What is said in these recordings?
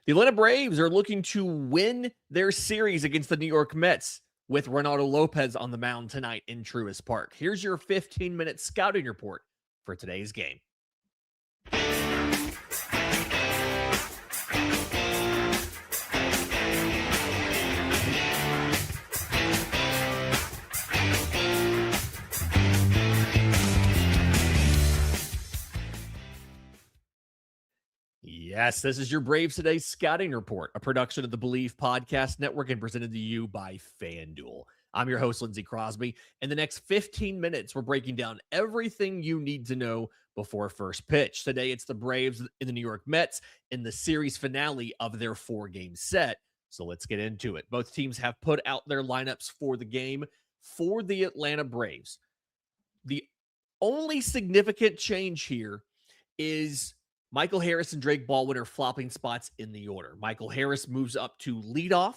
The Atlanta Braves are looking to win their series against the New York Mets with Reynaldo López on the mound tonight in Truist Park. Here's your 15-minute scouting report for today's game. Yes, this is your Braves Today Scouting Report, a production of the Believe Podcast Network and presented to you by FanDuel. I'm your host, Lindsey Crosby. In the next 15 minutes, we're breaking down everything you need to know before first pitch. Today, it's the Braves and the New York Mets in the series finale of their 4-game set. So let's get into it. Both teams have put out their lineups for the game for the Atlanta Braves. The only significant change here is Michael Harris and Drake Baldwin are flopping spots in the order. Michael Harris moves up to leadoff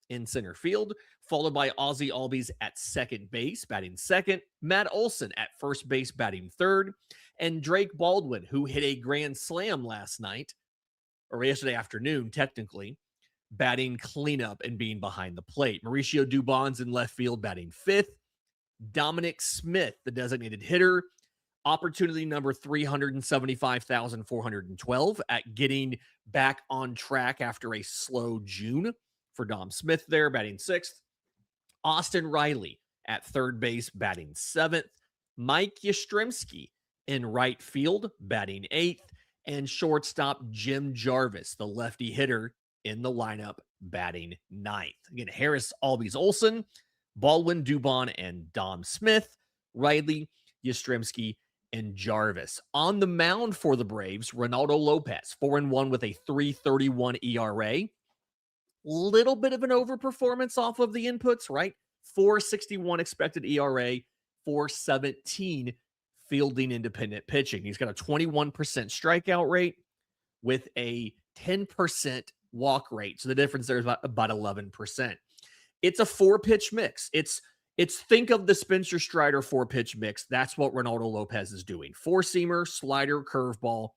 in center field, followed by Ozzie Albies at second base, batting second, Matt Olson at first base, batting third, and Drake Baldwin, who hit a grand slam last night, or yesterday afternoon, technically, batting cleanup and being behind the plate. Mauricio Dubon's in left field, batting fifth. Dominic Smith, the designated hitter, opportunity number 375,412 at getting back on track after a slow June for Dom Smith there, batting sixth. Austin Riley at third base, batting seventh. Mike Yastrzemski in right field, batting eighth. And shortstop Jim Jarvis, the lefty hitter in the lineup, batting ninth. Again, Harris, Albies, Olson, Baldwin, Dubon, and Dom Smith, Riley, Yastrzemski, and Jarvis. On the mound for the Braves, Reynaldo López, 4-1 with a 3.31 ERA. Little bit of an overperformance off of the inputs, right? 4.61 expected ERA, 4.17 fielding independent pitching. He's got a 21% strikeout rate with a 10% walk rate. So the difference there is about 11%. It's a 4-pitch mix. It's think of the Spencer Strider 4-pitch mix. That's what Reynaldo López is doing. 4-seamer, slider, curveball,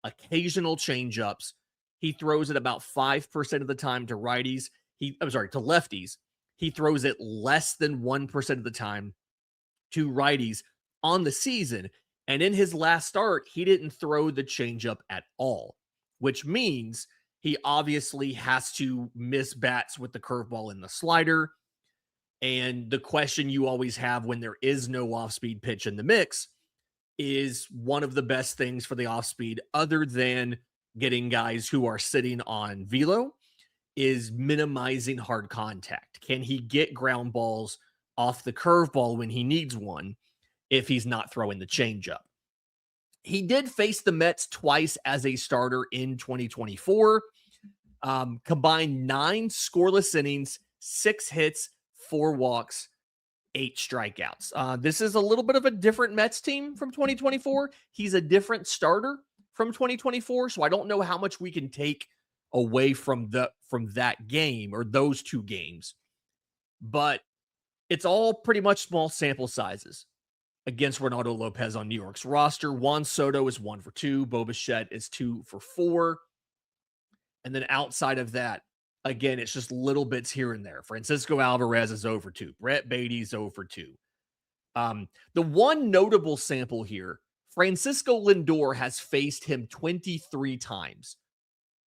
occasional changeups. He throws it about 5% of the time to righties. To lefties. He throws it less than 1% of the time to righties on the season. And in his last start, he didn't throw the changeup at all, which means he obviously has to miss bats with the curveball and the slider. And the question you always have when there is no off-speed pitch in the mix is one of the best things for the off-speed, other than getting guys who are sitting on velo, is minimizing hard contact. Can he get ground balls off the curveball when he needs one if he's not throwing the changeup? He did face the Mets twice as a starter in 2024. Combined 9 scoreless innings, 6 hits, 4 walks, 8 strikeouts. This is a little bit of a different Mets team from 2024. He's a different starter from 2024, so I don't know how much we can take away from that game or those 2 games. But it's all pretty much small sample sizes against Reynaldo López on New York's roster. Juan Soto is 1 for 2. Bo Bichette is 2 for 4. And then outside of that, again, it's just little bits here and there. Francisco Alvarez is 0 for 2. Brett Beatty's 0 for 2. The one notable sample here, Francisco Lindor has faced him 23 times.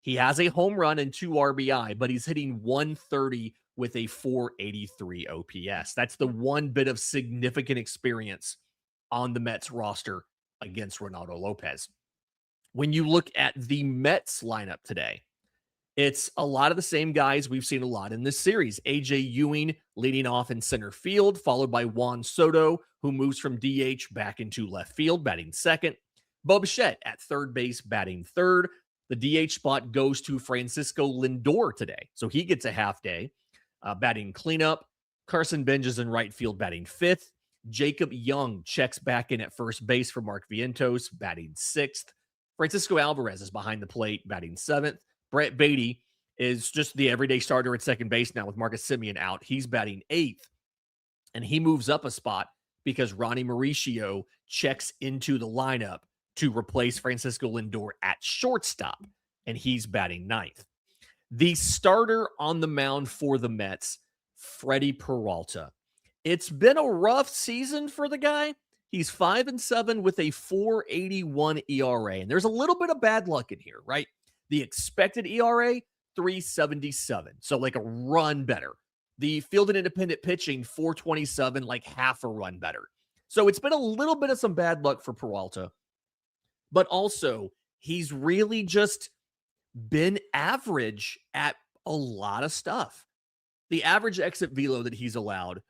He has a home run and 2 RBI, but he's hitting 130 with a 483 OPS. That's the one bit of significant experience on the Mets roster against Reynaldo López. When you look at the Mets lineup today, it's a lot of the same guys we've seen a lot in this series. A.J. Ewing leading off in center field, followed by Juan Soto, who moves from DH back into left field, batting second. Bo Bichette at third base, batting third. The DH spot goes to Francisco Lindor today, so he gets a half day, batting cleanup. Carson Benj is in right field, batting fifth. Jacob Young checks back in at first base for Mark Vientos, batting sixth. Francisco Alvarez is behind the plate, batting seventh. Brett Beatty is just the everyday starter at second base now with Marcus Semien out. He's batting eighth, and he moves up a spot because Ronnie Mauricio checks into the lineup to replace Francisco Lindor at shortstop, and he's batting ninth. The starter on the mound for the Mets, Freddy Peralta. It's been a rough season for the guy. He's 5-7 with a 4.81 ERA. And there's a little bit of bad luck in here, right? The expected ERA, 3.77. So like a run better. The field and independent pitching, 4.27, like half a run better. So it's been a little bit of some bad luck for Peralta. But also, he's really just been average at a lot of stuff. The average exit velo that he's allowed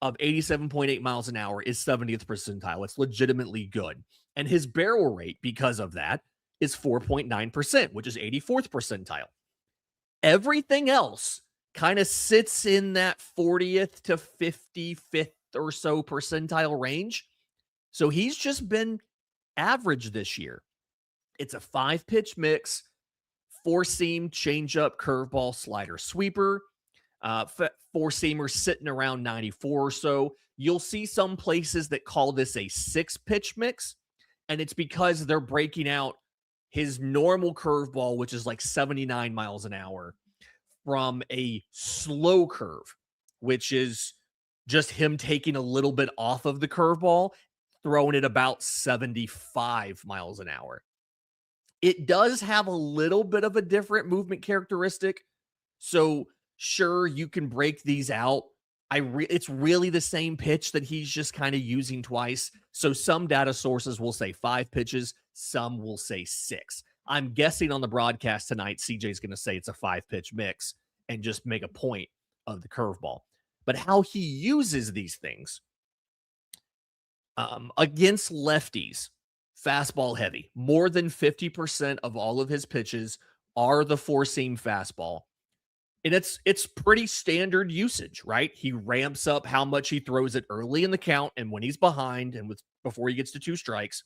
of 87.8 miles an hour is 70th percentile. It's legitimately good. And his barrel rate, because of that, is 4.9%, which is 84th percentile. Everything else kind of sits in that 40th to 55th or so percentile range. So he's just been average this year. It's a 5-pitch mix, 4-seam, changeup, curveball, slider, sweeper. 4-seamer sitting around 94 or so. You'll see some places that call this a 6-pitch mix, and it's because they're breaking out his normal curveball, which is like 79 miles an hour, from a slow curve, which is just him taking a little bit off of the curveball, throwing it about 75 miles an hour. It does have a little bit of a different movement characteristic. So sure, you can break these out. It's really the same pitch that he's just kind of using twice. So some data sources will say 5 pitches. Some will say 6. I'm guessing on the broadcast tonight, CJ's going to say it's a 5-pitch mix and just make a point of the curveball. But how he uses these things against lefties, fastball heavy. More than 50% of all of his pitches are the 4-seam fastball. And it's pretty standard usage, right? He ramps up how much he throws it early in the count and when he's behind and before he gets to 2 strikes.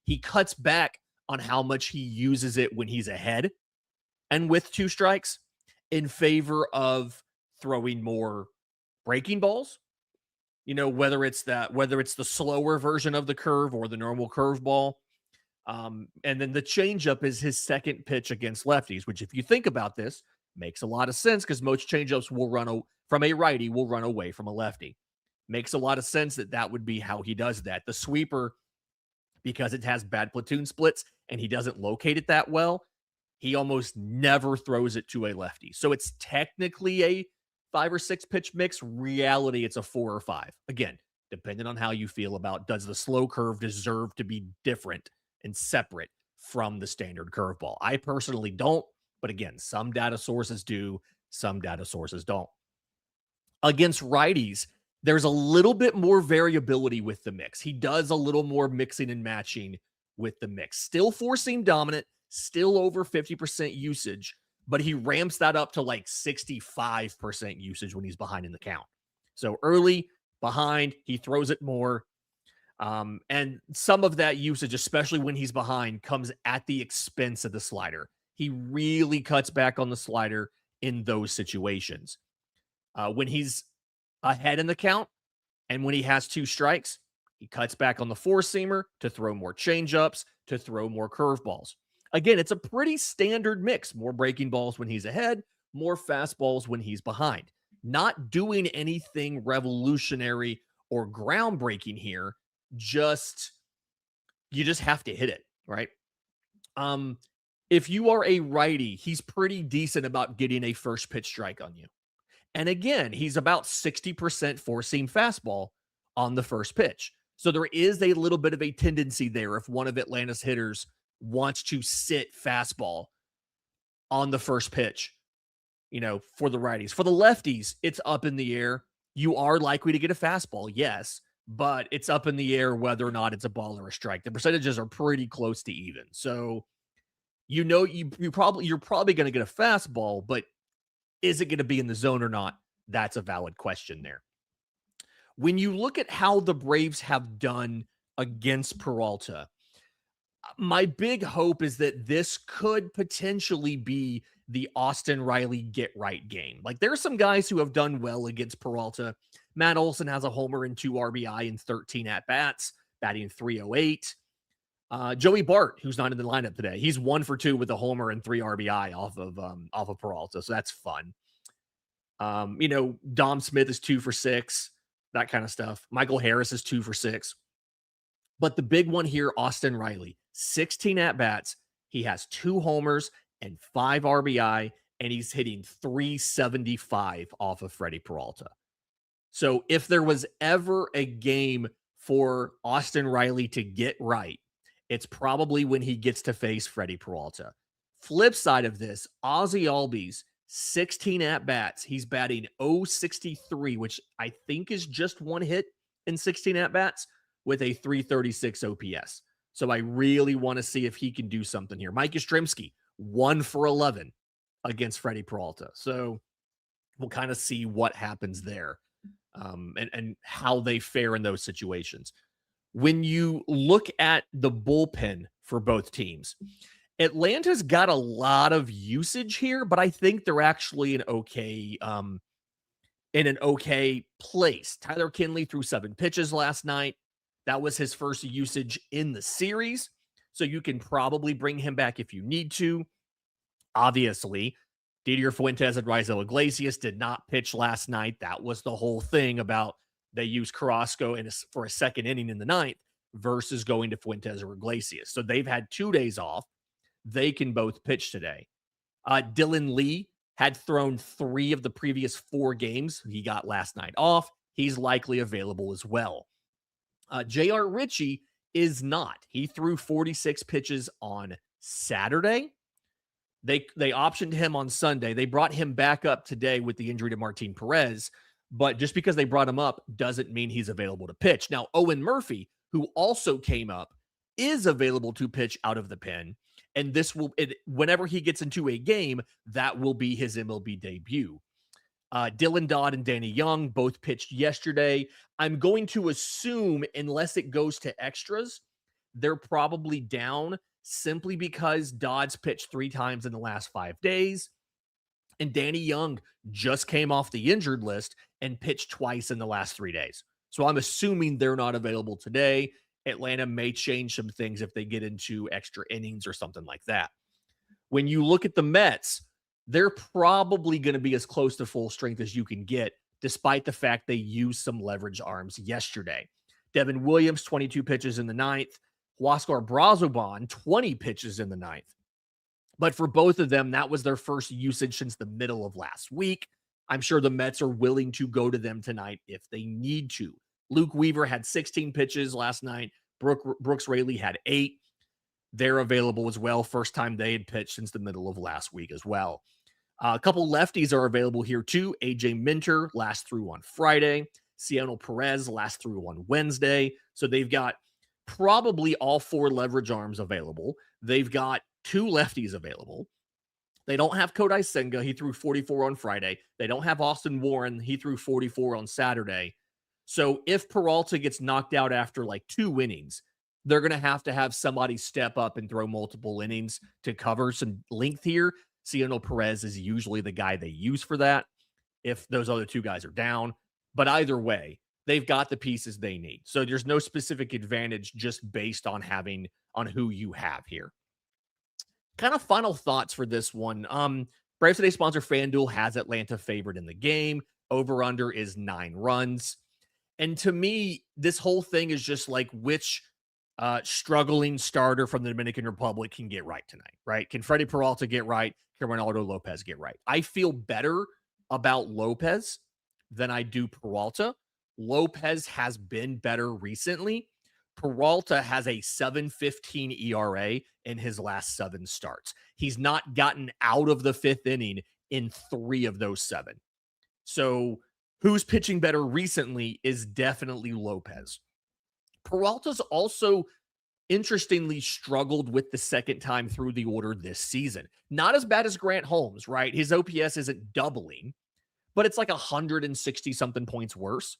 He cuts back on how much he uses it when he's ahead and with 2 strikes in favor of throwing more breaking balls. You know, whether it's the slower version of the curve or the normal curveball. And then the changeup is his second pitch against lefties, which if you think about this, makes a lot of sense because most changeups will run from a righty will run away from a lefty. Makes a lot of sense that would be how he does that. The sweeper, because it has bad platoon splits and he doesn't locate it that well, he almost never throws it to a lefty. So it's technically a 5 or 6 pitch mix. Reality, it's a 4 or 5. Again, depending on how you feel about does the slow curve deserve to be different and separate from the standard curveball. I personally don't. But again, some data sources do, some data sources don't. Against righties, there's a little bit more variability with the mix. He does a little more mixing and matching with the mix. Still 4-seam dominant, still over 50% usage, but he ramps that up to like 65% usage when he's behind in the count. So early, behind, he throws it more. And some of that usage, especially when he's behind, comes at the expense of the slider. He really cuts back on the slider in those situations. When he's ahead in the count and when he has 2 strikes, he cuts back on the 4-seamer to throw more changeups, to throw more curveballs. Again, it's a pretty standard mix. More breaking balls when he's ahead, more fastballs when he's behind. Not doing anything revolutionary or groundbreaking here. You just have to hit it, right? If you are a righty, he's pretty decent about getting a first pitch strike on you. And again, he's about 60% 4-seam fastball on the first pitch. So there is a little bit of a tendency there if one of Atlanta's hitters wants to sit fastball on the first pitch, for the righties. For the lefties, it's up in the air. You are likely to get a fastball, yes, but it's up in the air whether or not it's a ball or a strike. The percentages are pretty close to even. So you're probably going to get a fastball, but is it going to be in the zone or not? That's a valid question there. When you look at how the Braves have done against Peralta, my big hope is that this could potentially be the Austin Riley get right game. Like there are some guys who have done well against Peralta. Matt Olson has a homer and 2 RBI and 13 at bats, batting .308. Joey Bart, who's not in the lineup today, he's 1 for 2 with a homer and 3 RBI off of Peralta, so that's fun. Dom Smith is 2 for 6, that kind of stuff. Michael Harris is 2 for 6. But the big one here, Austin Riley, 16 at-bats. He has 2 homers and 5 RBI, and he's hitting 375 off of Freddy Peralta. So if there was ever a game for Austin Riley to get right, it's probably when he gets to face Freddy Peralta. Flip side of this, Ozzie Albies, 16 at-bats. He's batting .063, which I think is just 1 hit in 16 at-bats with a 336 OPS. So I really want to see if he can do something here. Mike Yastrzemski, 1 for 11 against Freddy Peralta. So we'll kind of see what happens there and how they fare in those situations. When you look at the bullpen for both teams, Atlanta's got a lot of usage here, but I think they're actually in an okay place. Tyler Kinley threw 7 pitches last night. That was his first usage in the series, so you can probably bring him back if you need to. Obviously, Didier Fuentes and Raisel Iglesias did not pitch last night. That was the whole thing about they used Carrasco for a second inning in the 9th versus going to Fuentes or Iglesias. So they've had 2 days off. They can both pitch today. Dylan Lee had thrown 3 of the previous 4 games. He got last night off. He's likely available as well. J.R. Ritchie is not. He threw 46 pitches on Saturday. They optioned him on Sunday. They brought him back up today with the injury to Martin Perez, but just because they brought him up doesn't mean he's available to pitch. Now, Owen Murphy, who also came up, is available to pitch out of the pen, and whenever he gets into a game, that will be his MLB debut. Dylan Dodd and Danny Young both pitched yesterday. I'm going to assume, unless it goes to extras, they're probably down simply because Dodd's pitched 3 times in the last 5 days, and Danny Young just came off the injured list and pitched twice in the last 3 days. So I'm assuming they're not available today. Atlanta may change some things if they get into extra innings or something like that. When you look at the Mets, they're probably going to be as close to full strength as you can get, despite the fact they used some leverage arms yesterday. Devin Williams, 22 pitches in the 9th. Huascar Brazoban, 20 pitches in the 9th. But for both of them, that was their first usage since the middle of last week. I'm sure the Mets are willing to go to them tonight if they need to. Luke Weaver had 16 pitches last night. Brooks Raley had 8. They're available as well. First time they had pitched since the middle of last week as well. A couple lefties are available here too. AJ Minter last through on Friday. Ciano Perez last through on Wednesday. So they've got probably all 4 leverage arms available. They've got 2 lefties available. They don't have Kodai Senga. He threw 44 on Friday. They don't have Austin Warren. He threw 44 on Saturday. So if Peralta gets knocked out after like 2 innings, they're going to have somebody step up and throw multiple innings to cover some length here. Ciano Perez is usually the guy they use for that if those other 2 guys are down. But either way, they've got the pieces they need. So there's no specific advantage just based on who you have here. Kind of final thoughts for this one. Braves Today sponsor FanDuel has Atlanta favored in the game. Over-under is 9 runs. And to me, this whole thing is just like which struggling starter from the Dominican Republic can get right tonight, right? Can Freddy Peralta get right? Can Reynaldo López get right? I feel better about López than I do Peralta. López has been better recently. Peralta has a 7.15 ERA in his last 7 starts. He's not gotten out of the 5th inning in 3 of those 7. So who's pitching better recently is definitely López. Peralta's also interestingly struggled with the second time through the order this season. Not as bad as Grant Holmes, right? His OPS isn't doubling, but it's like 160 something points worse.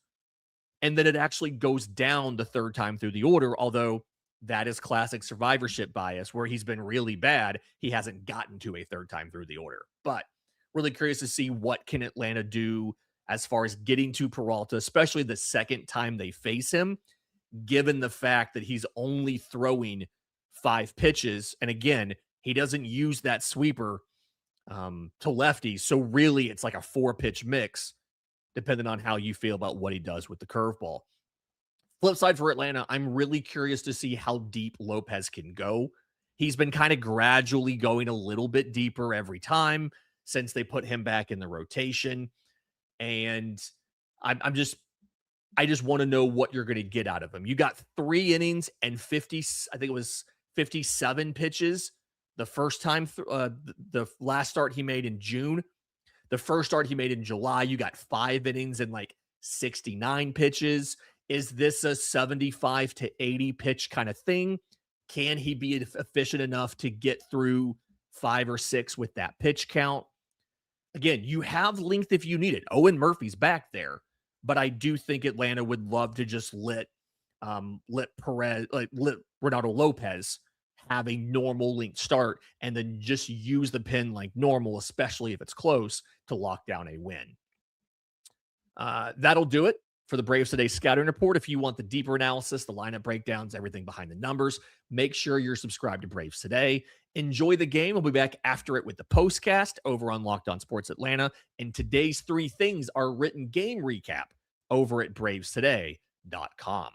And then it actually goes down the third time through the order, although that is classic survivorship bias where he's been really bad. He hasn't gotten to a third time through the order, but really curious to see what can Atlanta do as far as getting to Peralta, especially the second time they face him, given the fact that he's only throwing 5 pitches. And again, he doesn't use that sweeper to lefties. So really, it's like a 4-pitch mix, depending on how you feel about what he does with the curveball. Flip side for Atlanta, I'm really curious to see how deep Lopez can go. He's been kind of gradually going a little bit deeper every time since they put him back in the rotation. And I'm just I just want to know what you're going to get out of him. You got 3 innings and 50, I think it was 57 pitches the first time, the last start he made in June. The first start he made in July, you got 5 innings and like 69 pitches. Is this a 75 to 80 pitch kind of thing? Can he be efficient enough to get through 5 or 6 with that pitch count? Again, you have length if you need it. Owen Murphy's back there, but I do think Atlanta would love to just let Reynaldo Lopez have a normal length start and then just use the pin like normal, especially if it's close, to lock down a win. That'll do it for the Braves Today Scouting Report. If you want the deeper analysis, the lineup breakdowns, everything behind the numbers, make sure you're subscribed to Braves Today. Enjoy the game. We'll be back after it with the postcast over on Locked On Sports Atlanta. And today's 3 things are written game recap over at bravestoday.com.